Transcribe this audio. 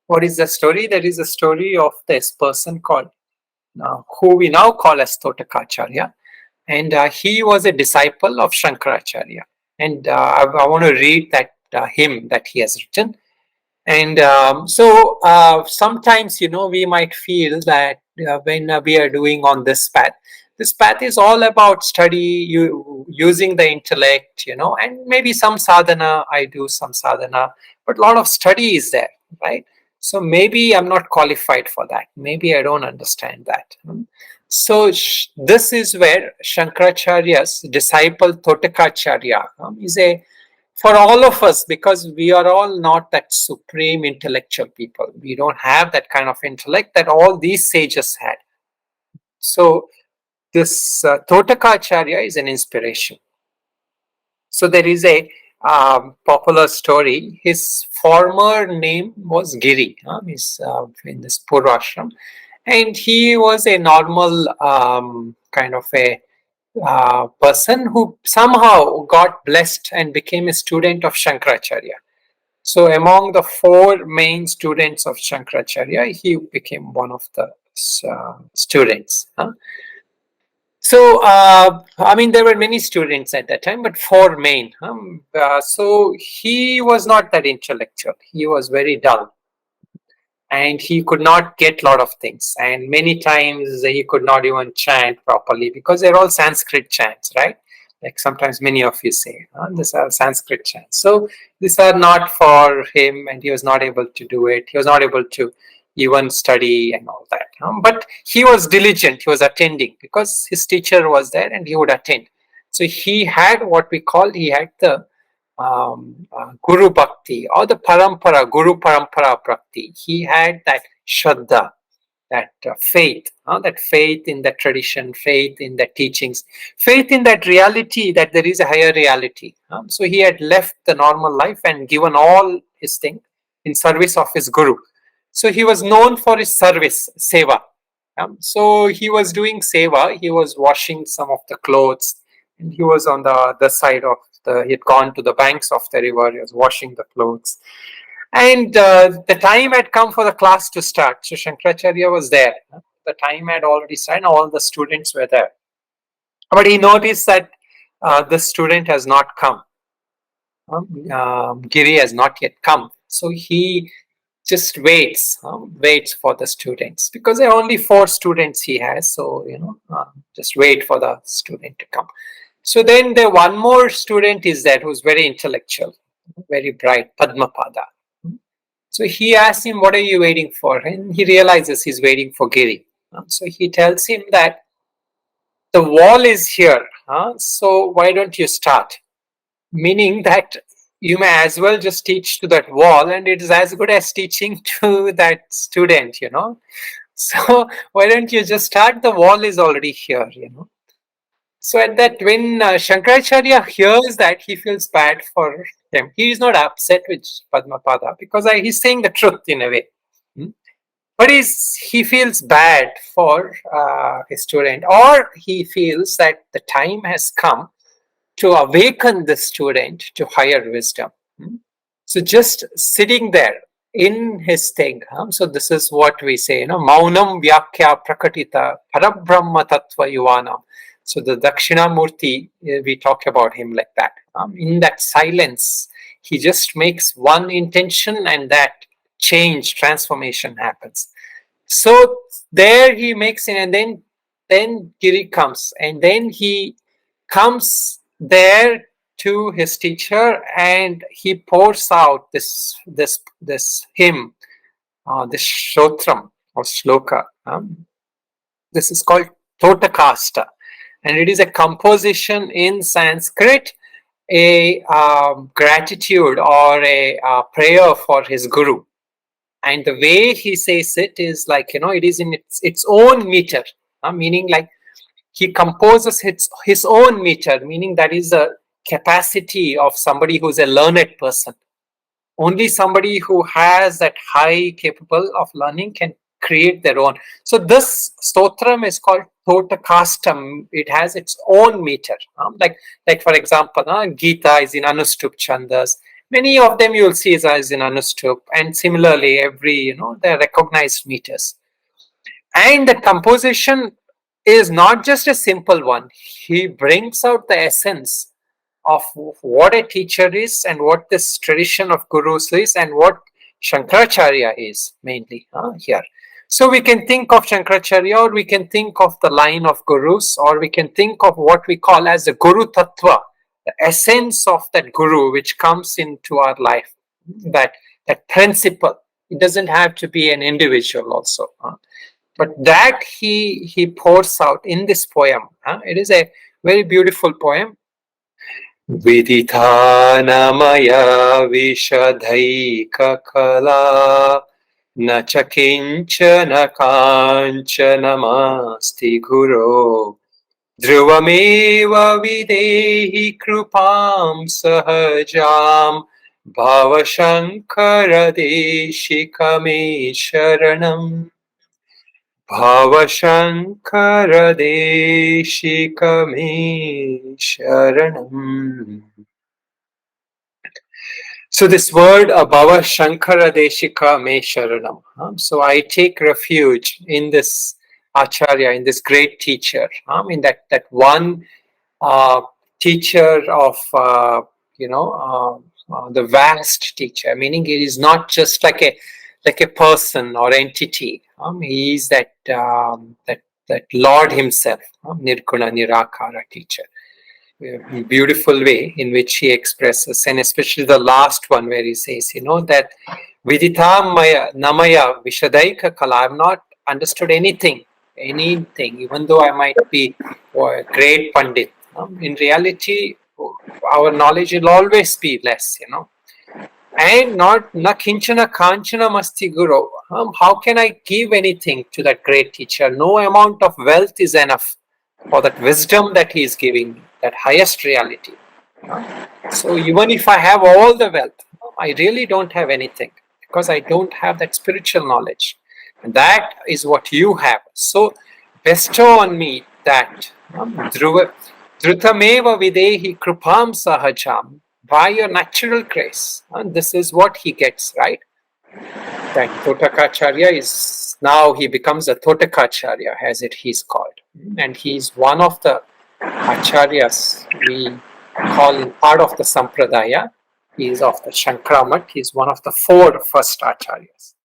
What is the story? There is a story of this person called, who we now call as Totakacharya. And he was a disciple of Shankarcharya. And I want to read that hymn that he has written. And sometimes, we might feel that when we are doing on this path is all about study, using the intellect, and maybe some sadhana, I do some sadhana, but a lot of study is there, right? So maybe I'm not qualified for that. Maybe I don't understand that. So this is where Shankaracharya's disciple Totakacharya is a for all of us, because we are all not that supreme intellectual people. We don't have that kind of intellect that all these sages had. So this Totakacharya is an inspiration. So there is a popular story. His former name was Giri. He's in this Purvashram. And he was a normal kind of a person who somehow got blessed and became a student of Shankaracharya. So among the four main students of Shankaracharya, he became one of the students. So, there were many students at that time, but four main. So he was not that intellectual. He was very dull. And he could not get a lot of things. And many times he could not even chant properly because they're all Sanskrit chants, right? Like sometimes many of you say, these are Sanskrit chants. So these are not for him, and he was not able to do it. He was not able to even study and all that. But he was diligent. He was attending because his teacher was there and he would attend. So he had what he had the Guru Bhakti or the Parampara, Guru Parampara Bhakti. He had that Shraddha, that faith in the tradition, faith in the teachings, faith in that reality, that there is a higher reality. So he had left the normal life and given all his thing in service of his Guru. So he was known for his service, seva. So he was doing seva, he was washing some of the clothes, and he was on the other side of he had gone to the banks of the river, he was washing the clothes. And the time had come for the class to start. So Shankaracharya was there. The time had already started, all the students were there. But he noticed that the student has not come. Giri has not yet come. So he just waits for the students, because there are only 4 students he has. So, just wait for the student to come. So then the one more student is there who's very intellectual, very bright, Padmapada. So he asks him, what are you waiting for? And he realizes he's waiting for Giri. So he tells him that the wall is here. So why don't you start? Meaning that you may as well just teach to that wall, and it is as good as teaching to that student, So why don't you just start? The wall is already here, So at that, when Shankaracharya hears that, he feels bad for him. He is not upset with Padmapada because he's saying the truth in a way. But he feels bad for his student, or he feels that the time has come to awaken the student to higher wisdom. So just sitting there in his thing. So this is what we say, Maunam Vyakya Prakatita Parabrahma Tattva Yuvanam. So the Dakshinamurti, we talk about him like that. In that silence, he just makes one intention, and that transformation happens. So there he makes it, and then Giri comes, and then he comes there to his teacher, and he pours out this hymn, this shotram or shloka. This is called Totakasta. And it is a composition in Sanskrit, a gratitude or a prayer for his guru. And the way he says it is like, it is in its own meter, meaning like he composes his own meter, meaning that is a capacity of somebody who's a learned person. Only somebody who has that high capable of learning can create their own. So this stotram is called Totakastakam. It has its own meter. Like for example, Gita is in Anustup Chandas, Many of them you will see as in Anustup, and similarly every, they're recognized meters. And the composition is not just a simple one. He brings out the essence of what a teacher is and what this tradition of gurus is and what Shankarcharya is mainly here. So we can think of Shankarcharya, or we can think of the line of gurus, or we can think of what we call as the Guru Tattva, the essence of that guru which comes into our life, that principle. It doesn't have to be an individual also. But that he pours out in this poem. It is a very beautiful poem. Vidithanamaya vishadhaika kala na cha kinchana kanchanamasti guru dhruvameva videhi krupam sahajam bhavashankara deshikame sharanam. Bhavashankara deshikame sharanam. So this word Bhava Shankara Deshika Me Sharanam. So I take refuge in this Acharya, in this great teacher, in that one teacher of the vast teacher. Meaning, it is not just like a person or entity. He is that Lord Himself, Nirguna Nirakara teacher. Beautiful way in which he expresses, and especially the last one where he says, that Viditam Maya Namaya Vishadaika Kala. I have not understood anything, even though I might be a great Pandit. In reality, our knowledge will always be less, and not na kinchana kanchana masti guru. How can I give anything to that great teacher? No amount of wealth is enough for that wisdom that he is giving me, that highest reality. So even if I have all the wealth, I really don't have anything, because I don't have that spiritual knowledge. And that is what you have. So bestow on me that dhrutameva videhi krupam sahajam, by your natural grace. And this is what he gets, right? That Totakacharya is now, he becomes a Totakacharya, as he's called. And he's one of the Acharyas we call in part of the Sampradaya. He is of the Shankaramat. He is one of the 4 first Acharyas.